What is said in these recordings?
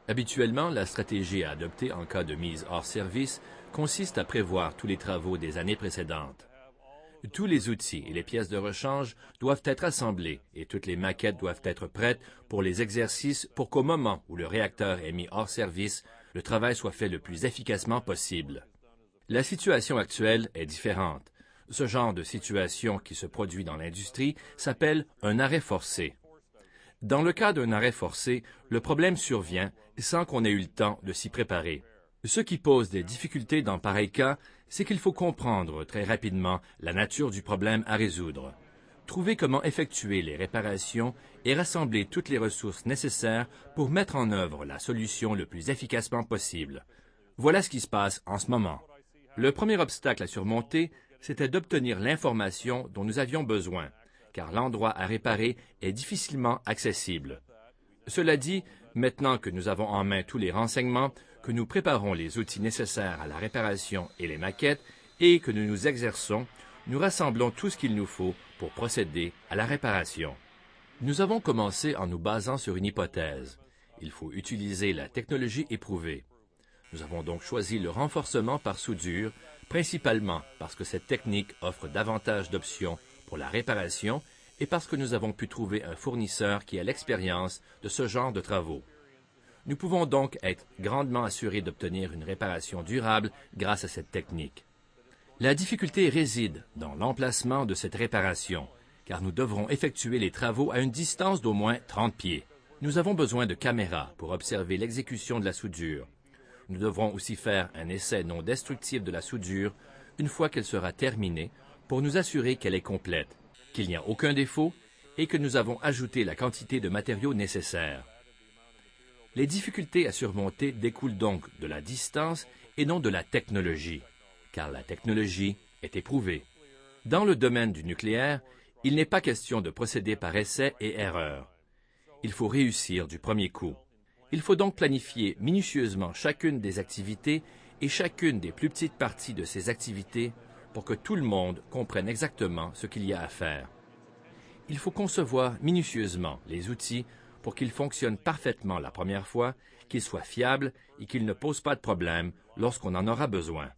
Habituellement, la stratégie à adopter en cas de mise hors service consiste à prévoir tous les travaux des années précédentes. Tous les outils et les pièces de rechange doivent être assemblés et toutes les maquettes doivent être prêtes pour les exercices pour qu'au moment où le réacteur est mis hors service, le travail soit fait le plus efficacement possible. La situation actuelle est différente. Ce genre de situation qui se produit dans l'industrie s'appelle un arrêt forcé. Dans le cas d'un arrêt forcé, le problème survient sans qu'on ait eu le temps de s'y préparer. Ce qui pose des difficultés dans pareil cas, c'est qu'il faut comprendre très rapidement la nature du problème à résoudre, trouver comment effectuer les réparations et rassembler toutes les ressources nécessaires pour mettre en œuvre la solution le plus efficacement possible. Voilà ce qui se passe en ce moment. Le premier obstacle à surmonter, c'était d'obtenir l'information dont nous avions besoin, car l'endroit à réparer est difficilement accessible. Cela dit, maintenant que nous avons en main tous les renseignements, que nous préparons les outils nécessaires à la réparation et les maquettes, et que nous nous exerçons, nous rassemblons tout ce qu'il nous faut pour procéder à la réparation. Nous avons commencé en nous basant sur une hypothèse. Il faut utiliser la technologie éprouvée. Nous avons donc choisi le renforcement par soudure, principalement parce que cette technique offre davantage d'options pour la réparation et parce que nous avons pu trouver un fournisseur qui a l'expérience de ce genre de travaux. Nous pouvons donc être grandement assurés d'obtenir une réparation durable grâce à cette technique. La difficulté réside dans l'emplacement de cette réparation, car nous devrons effectuer les travaux à une distance d'au moins 30 pieds. Nous avons besoin de caméras pour observer l'exécution de la soudure. Nous devrons aussi faire un essai non destructif de la soudure une fois qu'elle sera terminée pour nous assurer qu'elle est complète, qu'il n'y a aucun défaut et que nous avons ajouté la quantité de matériaux nécessaires. Les difficultés à surmonter découlent donc de la distance et non de la technologie, car la technologie est éprouvée. Dans le domaine du nucléaire, il n'est pas question de procéder par essai et erreur. Il faut réussir du premier coup. Il faut donc planifier minutieusement chacune des activités et chacune des plus petites parties de ces activités pour que tout le monde comprenne exactement ce qu'il y a à faire. Il faut concevoir minutieusement les outils pour qu'ils fonctionnent parfaitement la première fois, qu'ils soient fiables et qu'ils ne posent pas de problème lorsqu'on en aura besoin.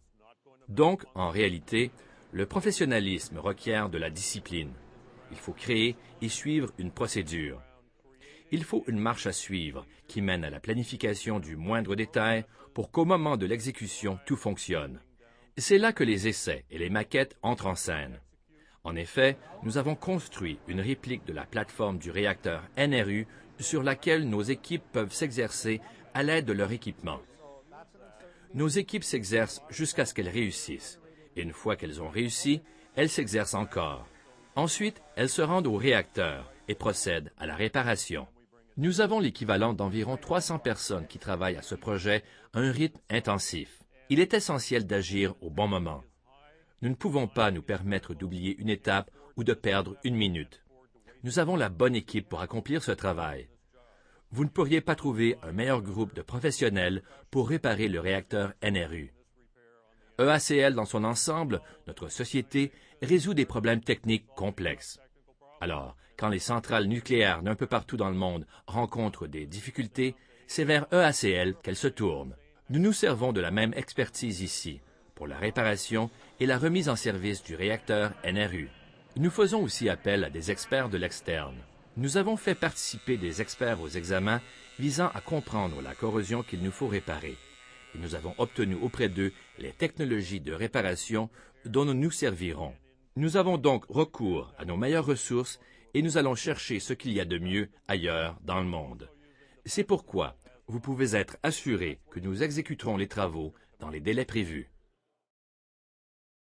Donc, en réalité, le professionnalisme requiert de la discipline. Il faut créer et suivre une procédure. Il faut une marche à suivre qui mène à la planification du moindre détail pour qu'au moment de l'exécution, tout fonctionne. C'est là que les essais et les maquettes entrent en scène. En effet, nous avons construit une réplique de la plateforme du réacteur NRU sur laquelle nos équipes peuvent s'exercer à l'aide de leur équipement. Nos équipes s'exercent jusqu'à ce qu'elles réussissent. Et une fois qu'elles ont réussi, elles s'exercent encore. Ensuite, elles se rendent au réacteur et procèdent à la réparation. Nous avons l'équivalent d'environ 300 personnes qui travaillent à ce projet à un rythme intensif. Il est essentiel d'agir au bon moment. Nous ne pouvons pas nous permettre d'oublier une étape ou de perdre une minute. Nous avons la bonne équipe pour accomplir ce travail. Vous ne pourriez pas trouver un meilleur groupe de professionnels pour réparer le réacteur NRU. EACL dans son ensemble, notre société, résout des problèmes techniques complexes. Alors, quand les centrales nucléaires d'un peu partout dans le monde rencontrent des difficultés, c'est vers EACL qu'elles se tournent. Nous nous servons de la même expertise ici, pour la réparation et la remise en service du réacteur NRU. Nous faisons aussi appel à des experts de l'externe. Nous avons fait participer des experts aux examens visant à comprendre la corrosion qu'il nous faut réparer. Et nous avons obtenu auprès d'eux les technologies de réparation dont nous nous servirons. Nous avons donc recours à nos meilleures ressources et nous allons chercher ce qu'il y a de mieux ailleurs dans le monde. C'est pourquoi vous pouvez être assurés que nous exécuterons les travaux dans les délais prévus.